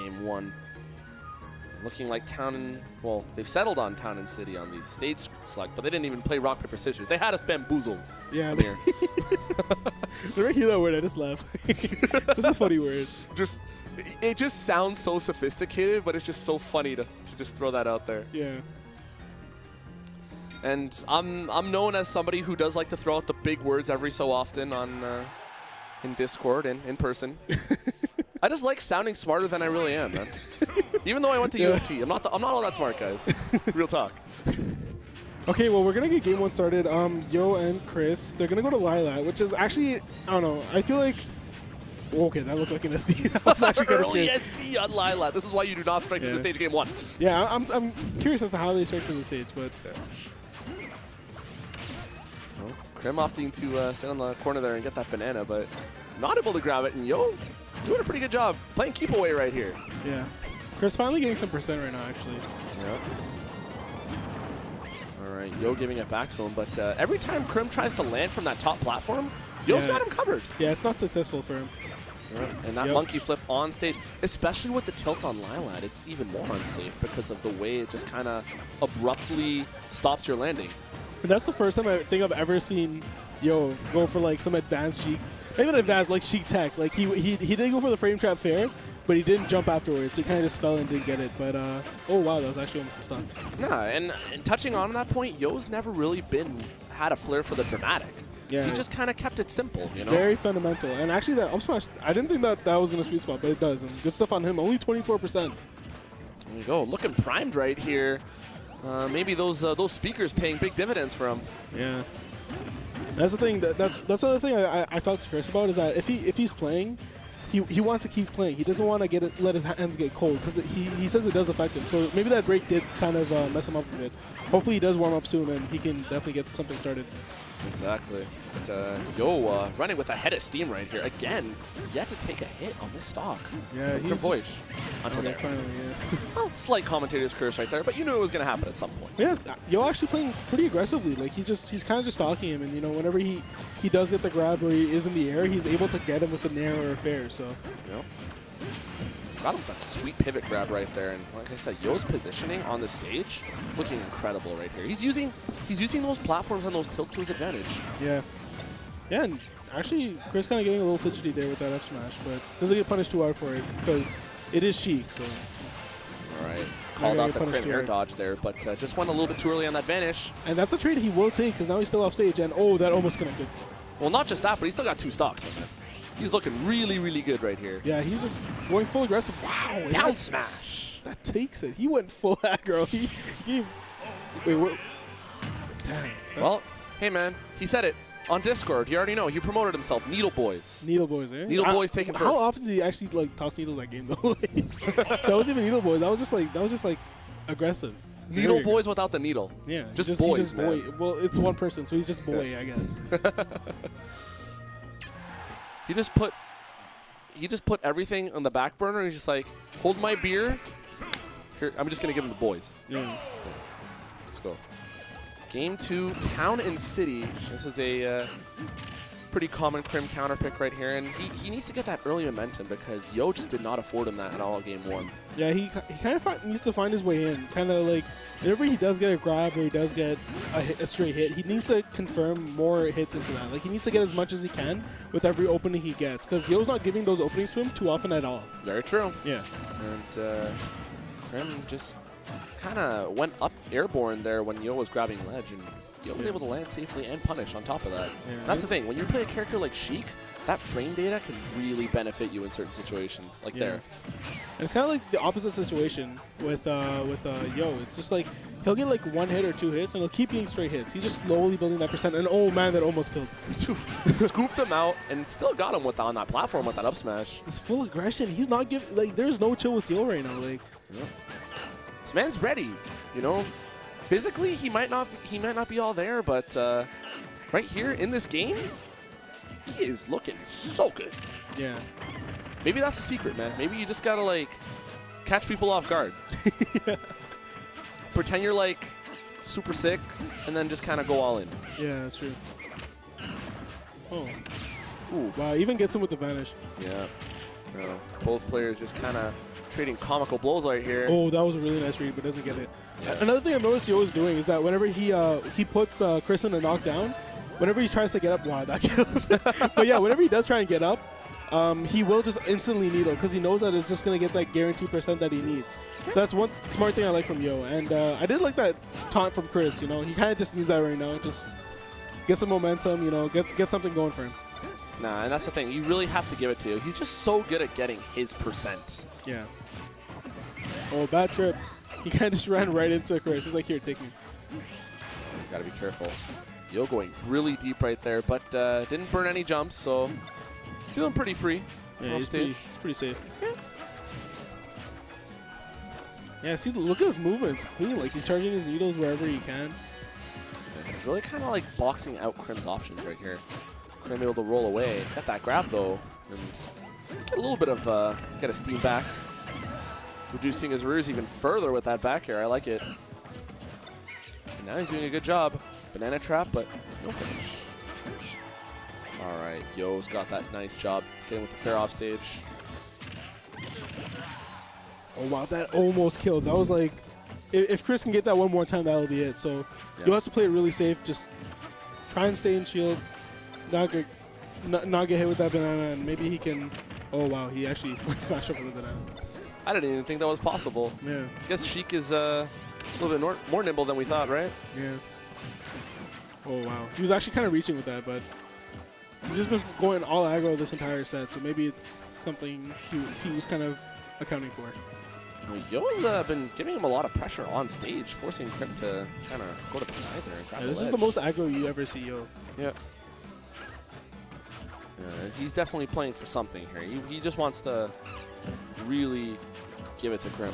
game 1. Looking like Town and, well, they've settled on Town and City on the stage select, but they didn't even play rock, paper, scissors. They had us bamboozled. Yeah. When I hear that word, I just laugh. It's just a funny word. It just sounds so sophisticated, but it's just so funny to just throw that out there. Yeah. And I'm known as somebody who does like to throw out the big words every so often on in Discord and in person. I just like sounding smarter than I really am, man. Even though I went to U of T, I'm not all that smart, guys. Real talk. Okay, well, we're going to get game 1 started. Yo and Chris, they're going to go to Lilat, which is actually, I don't know, I feel like, okay, that looked like an SD. That was actually kind of Early scary. SD on Lilat. This is why you do not strike to the stage game 1. Yeah, I'm curious as to how they strike to the stage, but... Well, Chrim opting to sit on the corner there and get that banana, but not able to grab it, and Yo doing a pretty good job playing keep away right here. Yeah. Chris finally getting some percent right now, actually. Yeah. All right, Yo giving it back to him, but every time Chrim tries to land from that top platform, Yo's got him covered. Yeah, it's not successful for him. Yeah. And that monkey flip on stage, especially with the tilt on Lilat, it's even more unsafe because of the way it just kind of abruptly stops your landing. And that's the first time I think I've ever seen Yo go for like some advanced Sheik, even advanced like Sheik tech. Like he did go for the frame trap fair, but he didn't jump afterwards. So he kind of just fell and didn't get it. But oh wow, that was actually almost a stun. Nah, and touching on that point, Yo's never really had a flair for the dramatic. Yeah, he just kind of kept it simple, you know. Very fundamental. And actually, that up smash, I didn't think that was gonna sweet spot, but it does. And good stuff on him. Only 24%. There you go, looking primed right here. Maybe those speakers paying big dividends for him. Yeah. That's the thing. That's another thing I talked to Chris about is that if he's playing, he wants to keep playing. He doesn't want to let his hands get cold because he says it does affect him. So maybe that break did kind of mess him up a bit. Hopefully he does warm up soon and he can definitely get something started. Exactly. But, Yo running with a head of steam right here. Again, yet to take a hit on this stock. Yeah, he's Foish. Until there. Finally, yeah. Well, slight commentator's curse right there, but you knew it was going to happen at some point. Yeah, Yo actually playing pretty aggressively. Like he's kind of just stalking him, and you know whenever he does get the grab or he is in the air, he's able to get him with the nair or a fair. So. Yep. Got him with that sweet pivot grab right there, and like I said, Yo's positioning on the stage looking incredible right here. He's using those platforms and those tilts to his advantage. Yeah. Yeah, and actually Chris kind of getting a little fidgety there with that F smash, but doesn't get punished too hard for it because it is Sheik. So. All right. Called out the Chrim air dodge there, but just went a little bit too early on that vanish. And that's a trade he will take because now he's still off stage, and oh, that almost connected. Well, not just that, but he's still got 2 stocks, man. He's looking really, really good right here. Yeah, he's just going full aggressive. Wow. Down smash. That takes it. He went full aggro. He wait, what? Dang. Well, hey, man. He said it on Discord. You already know. He promoted himself. Needle Boys. Needle Boys, eh? Needle Boys taking first. How often did he actually like toss needles that game though? That wasn't even Needle Boys. That was just like aggressive. Needle Boys without the needle. Yeah. Just boys, just boy. man. Well, it's one person, so he's just boy, I guess. He just put everything on the back burner. And he's just like, hold my beer. Here, I'm just gonna give him the boys. Yeah. Let's go. Game 2, Town and City. This is a pretty common Chrim counter pick right here, and he needs to get that early momentum because Yo just did not afford him that at all game 1. Yeah, he kind of needs to find his way in. Kind of like whenever he does get a grab or he does get a straight hit, he needs to confirm more hits into that. Like he needs to get as much as he can with every opening he gets because Yo's not giving those openings to him too often at all. Very true. Yeah. And Chrim just kind of went up airborne there when Yo was grabbing ledge, and Yo was able to land safely and punish on top of that. Yeah, that's the thing. When you play a character like Sheik, that frame data can really benefit you in certain situations, like there. And it's kind of like the opposite situation with Yo. It's just like he'll get like 1 hit or 2 hits, and he'll keep getting straight hits. He's just slowly building that percent. And oh man, that almost killed. Scooped him out and still got him on that platform with that up smash. It's full aggression. He's not giving like there's no chill with Yo right now. Like this man's ready. You know, physically he might not be all there, but right here in this game, he is looking so good. Yeah. Maybe that's the secret, man. Maybe you just gotta like catch people off guard. Yeah. Pretend you're like super sick, and then just kind of go all in. Yeah, that's true. Oh. Oof. Wow, even gets him with the vanish. Yeah. No. Both players just kind of trading comical blows right here. Oh, that was a really nice read, but doesn't get it. Yeah. Another thing I've noticed Yo is doing is that whenever he puts Chris in a knockdown, whenever he tries to get up, wow, that killed. But yeah, whenever he does try and get up, he will just instantly needle because he knows that it's just going to get that guaranteed % that he needs. So that's one smart thing I like from Yo. And I did like that taunt from Chris, you know. He kind of just needs that right now. Just get some momentum, you know, get something going for him. Nah, and that's the thing. You really have to give it to him. He's just so good at getting his %. Yeah. Oh, bad trip. He kind of just ran right into Chris. He's like, here, take me. He's got to be careful. Yo going really deep right there, but didn't burn any jumps, so feeling pretty free. Yeah, he's pretty safe. Yeah, see, look at his movement. It's clean. Like, he's charging his needles wherever he can. Yeah, he's really kind of like boxing out Chrim's options right here. Chrim able to roll away. Got that grab, though, and get a little bit of get a steam back. Reducing his rears even further with that back air. I like it. And now he's doing a good job. Banana trap, but no finish. All right, Yo's got that nice job getting with the fair off stage. Oh, wow, that almost killed. That was like, if Chris can get that one more time, that'll be it. So Yo has to play it really safe. Just try and stay in shield. Not get hit with that banana, and maybe he can. Oh wow, he actually smashed up with the banana. I didn't even think that was possible. Yeah. I guess Sheik is a little bit more nimble than we thought, right? Yeah. Oh wow, he was actually kind of reaching with that, but he's just been going all aggro this entire set, so maybe it's something he was kind of accounting for. Yo's been giving him a lot of pressure on stage, forcing Chrim to kind of go to the side there and grab the This ledge. is the most aggro you ever see Yo. Yeah. He's definitely playing for something here. He just wants to really give it to Chrim.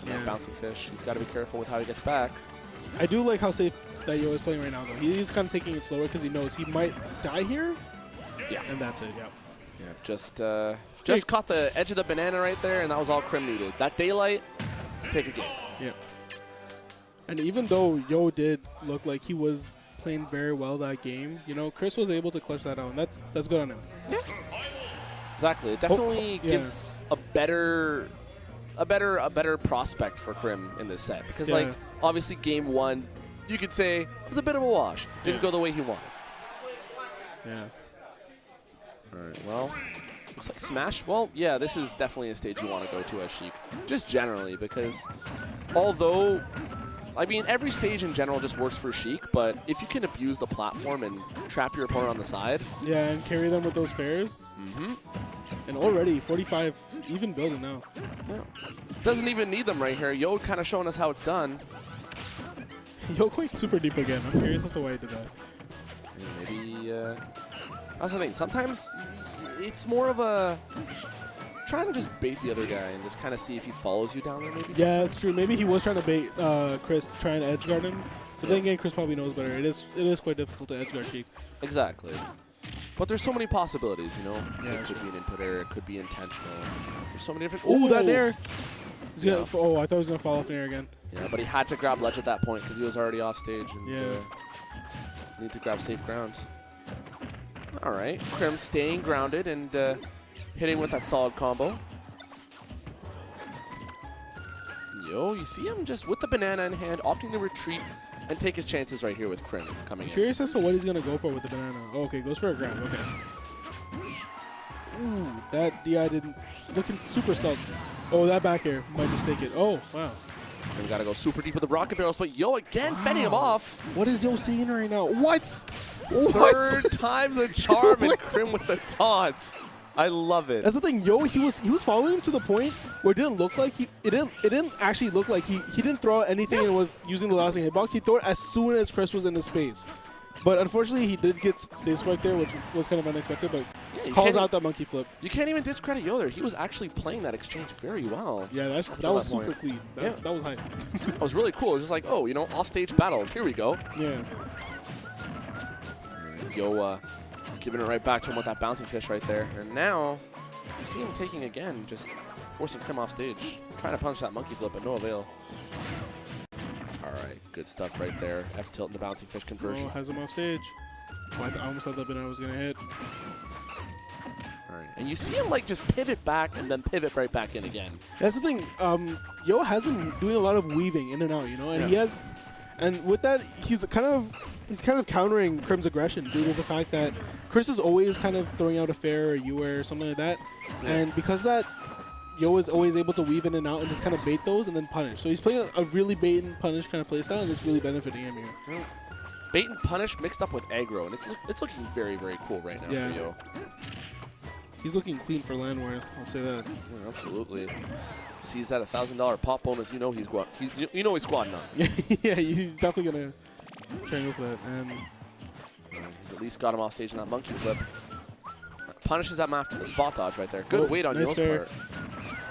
And that bouncing fish. He's got to be careful with how he gets back. I do like how safe that Yo is playing right now, though. He's kind of taking it slower because he knows he might die here. Yeah. And that's it, yeah. Yeah, just caught the edge of the banana right there, and that was all Chrim needed. That daylight to take a game. Yeah. And even though Yo did look like he was playing very well that game, you know, Chris was able to clutch that out, and that's good on him. Yeah. Exactly. It definitely gives a better prospect for Chrim in this set because, like, obviously game one, you could say was a bit of a wash. Didn't go the way he wanted. Yeah. All right. Well, looks like Smash. Well, yeah, this is definitely a stage you want to go to as Sheik, just generally because, although, I mean, every stage in general just works for Sheik, but if you can abuse the platform and trap your opponent on the side. Yeah, and carry them with those fairs. And already 45 even building now. Yeah. Doesn't even need them right here. Yo kind of showing us how it's done. Yo going super deep again. I'm curious as to why he did that. Maybe, that's the thing. Sometimes it's more of a trying to just bait the other guy and just kind of see if he follows you down there maybe. Yeah, that's true. Maybe he was trying to bait Chris to try and edge guard him. But then again, Chris probably knows better. It is quite difficult to edge guard Sheik. Exactly. But there's so many possibilities, you know? Yeah, it could be an input error. It could be intentional. There's so many different... Oh, that there! He's gonna, oh, I thought he was going to fall off in air again. Yeah, but he had to grab ledge at that point because he was already off stage. And, need to grab safe ground. All right. Chrim staying grounded and hitting with that solid combo. Yo, you see him just with the banana in hand, opting to retreat and take his chances right here with Chrim coming in. Curious as to what he's going to go for with the banana. Oh, okay, goes for a grab. Okay. Ooh, that DI didn't... Looking super sus. Oh, that back air might just take it. Oh, wow. And we got to go super deep with the rocket barrels, but Yo again fending him off. What is Yo seeing right now? What? Third time's a charm and Chrim with the taunt. I love it. That's the thing, Yo, he was following him to the point where it didn't look like it didn't actually look like he didn't throw out anything and was using the lasting hitbox. He threw it as soon as Chris was in his space. But unfortunately, he did get stage spike there, which was kind of unexpected, but calls out that monkey flip. You can't even discredit Yo there. He was actually playing that exchange very well. Yeah, that was super clean. That was hype. That was really cool. It was just like, oh, you know, off-stage battles. Here we go. Yeah. Yo giving it right back to him with that bouncing fish right there. And now, you see him taking again, just forcing Chrim off stage. Trying to punch that monkey flip, but no avail. All right, good stuff right there. F-tilt and the bouncing fish conversion. Oh, has him off stage. Oh, I almost thought that banana was going to hit. All right, And you see him like just pivot back and then pivot right back in again. That's the thing. Yo has been doing a lot of weaving in and out, you know, and he has, and with that, he's kind of countering Chrim's aggression due to the fact that Chris is always kind of throwing out a fair or U-air or something like that, and because of that, Yo is always able to weave in and out and just kind of bait those and then punish. So he's playing a really bait and punish kind of playstyle, and it's really benefiting him here. Bait and punish mixed up with aggro, and it's looking very, very cool right now for Yo. He's looking clean for landware, I'll say that. Yeah, absolutely. Sees that $1,000 pop bonus, you know he's squatting on. Yeah, he's definitely gonna try and go for that. And he's at least got him off stage in that monkey flip. Punishes him after the spot dodge right there. Good weight on Yo's part.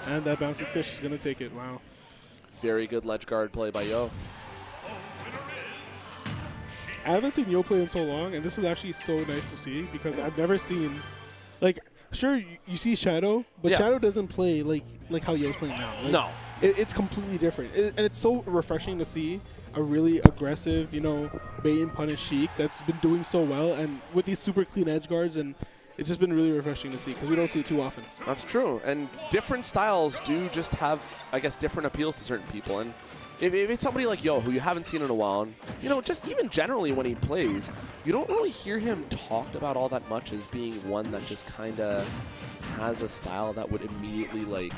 And that bouncing fish is gonna take it. Wow. Very good ledge guard play by Yo. I haven't seen Yo play in so long, and this is actually so nice to see because I've never seen, like, sure you see Shadow, but Shadow doesn't play like how Yo's playing now. Like, no, it's completely different, and it's so refreshing to see a really aggressive, you know, bait and punish Sheik that's been doing so well, and with these super clean edge guards, and it's just been really refreshing to see because we don't see it too often. That's true, and different styles do just have, I guess, different appeals to certain people, and if it's somebody like Yo, who you haven't seen in a while, and, you know, just even generally when he plays, you don't really hear him talked about all that much as being one that just kind of has a style that would immediately, like,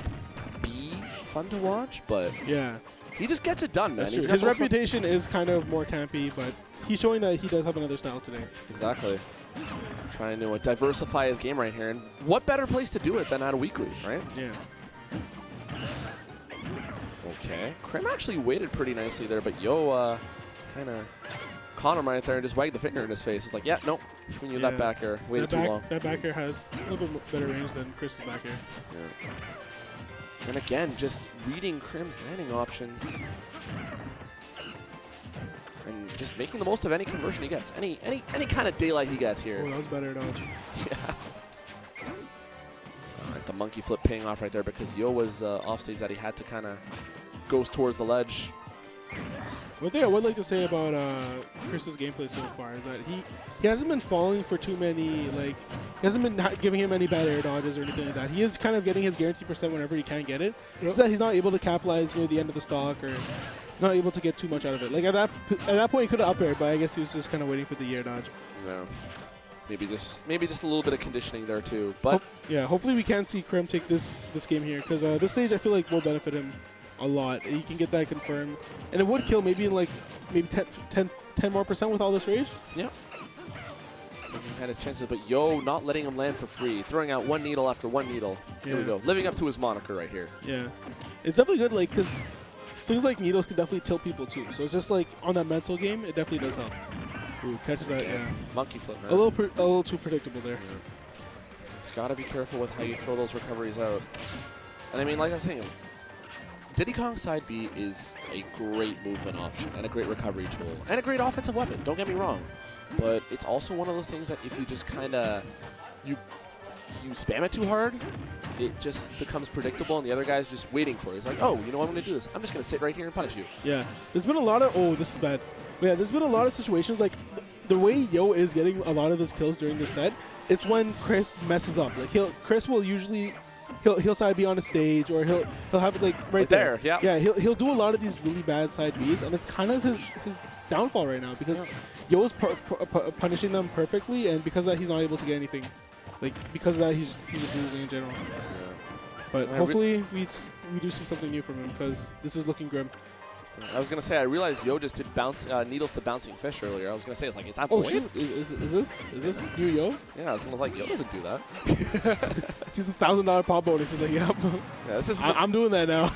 be fun to watch, but yeah, he just gets it done, man. His reputation is kind of more campy, but he's showing that he does have another style today. Exactly. Trying to diversify his game right here, and what better place to do it than at a weekly, right? Yeah. Okay. Chrim actually waited pretty nicely there, but Yo kind of caught him right there and just wagged the finger in his face. He's like, yeah, nope. We knew that back air. Waited too long. That back air has a little bit better range than Chris's back air. Yeah. And again, just reading Chrim's landing options. And just making the most of any conversion he gets. Any kind of daylight he gets here. Oh, that was better dodge. Yeah. The monkey flip paying off right there because Yo was off stage that he had to kind of goes towards the ledge. One thing I would like to say about Chris's gameplay so far is that he hasn't been falling for too many, like, he hasn't been giving him any bad air dodges or anything like that. He is kind of getting his guaranteed % whenever he can get it. It's just that he's not able to capitalize near the end of the stock, or he's not able to get too much out of it. Like, at that point he could have up aired, but I guess he was just kind of waiting for the air dodge. Yeah. Maybe just a little bit of conditioning there too. But yeah, hopefully we can see Chrim take this game here, because this stage I feel like will benefit him a lot. He can get that confirmed, and it would kill maybe in like 10 more % with all this rage. Yeah. He had his chances, but Yo not letting him land for free, throwing out one needle after one needle. Here we go, living up to his moniker right here. Yeah, it's definitely good, like, because things like needles can definitely tilt people too. So it's just like on that mental game, it definitely does help. Ooh, catches that, yeah. Monkey flip, man. A little too predictable there. Yeah. Just got to be careful with how you throw those recoveries out. And I mean, like I was saying, Diddy Kong side B is a great movement option and a great recovery tool and a great offensive weapon, don't get me wrong. But it's also one of those things that if you just kind of, you spam it too hard, it just becomes predictable and the other guy's just waiting for it. He's like, oh, you know what I'm going to do this? I'm just going to sit right here and punish you. Yeah. There's been a lot of, oh, this is bad. But yeah, there's been a lot of situations, like, the way Yo is getting a lot of his kills during the set, it's when Chris messes up. Like, Chris will usually, he'll side B on a stage, or he'll have it like right there. Yeah. Yeah, he'll do a lot of these really bad side Bs, and it's kind of his downfall right now, because Yo's punishing them perfectly, and because of that he's not able to get anything. Like, because of that he's just losing in general. Yeah. But hopefully we do see something new from him, because this is looking grim. I was gonna say, I realized Yo just did needles to bouncing fish earlier. I was gonna say, it's like, is that oh void? Shoot, is this new Yo? Yeah, I was gonna like, Yo doesn't do that. It's the $1,000 pop bonus. He's like, yeah, I'm doing that now.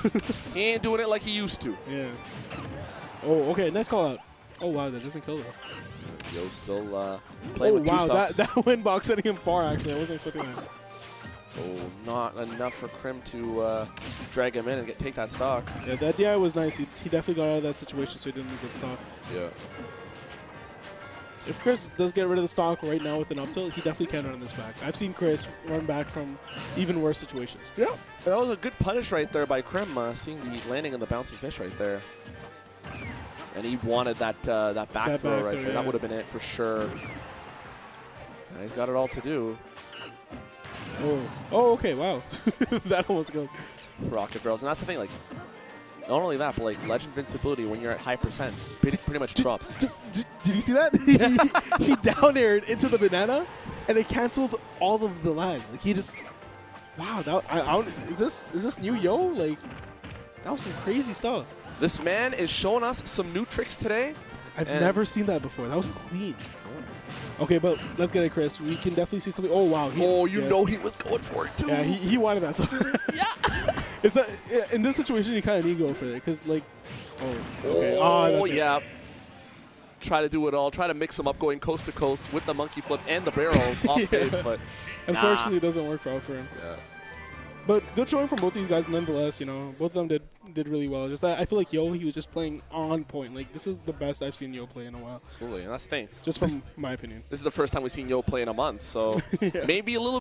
He ain't doing it like he used to. Yeah. Oh, okay, nice call out. Oh wow, that doesn't kill though. Yo's still playing with two stocks. That wind box sending him far. Actually, I wasn't expecting that. Oh, not enough for Chrim to drag him in and take that stock. Yeah, that DI was nice. He definitely got out of that situation, so he didn't lose that stock. Yeah. If Chris does get rid of the stock right now with an up tilt, he definitely can run this back. I've seen Chris run back from even worse situations. Yeah. That was a good punish right there by Chrim, seeing the landing on the bouncing fish right there. And he wanted that back throw right there. Yeah. That would have been it for sure. And he's got it all to do. Oh, okay, wow. That almost goes. Rocket barrels. And that's the thing, like, not only that, but like legend invincibility when you're at high percents pretty much drops. Did you see that? he down aired into the banana, and it canceled all of the lag. Like he just, wow. That I don't, is this new Yo? Like that was some crazy stuff. This man is showing us some new tricks today. I've never seen that before. That was clean. Okay, but let's get it, Chris. We can definitely see something. Oh wow. You know he was going for it too. Yeah, he wanted that. So Yeah. It's that in this situation you kind of need to go for it because like, okay. That's yeah. Try to do it all. Try to mix them up, going coast to coast with the monkey flip and the barrels off stage, but unfortunately it doesn't work out for him. Yeah. But good showing from both these guys nonetheless. You know, both of them did really well. Just that I feel like Yo, he was just playing on point. Like this is the best I've seen Yo play in a while. Absolutely, and that's the thing. Just from my opinion. This is the first time we've seen Yo play in a month, so Yeah. maybe a little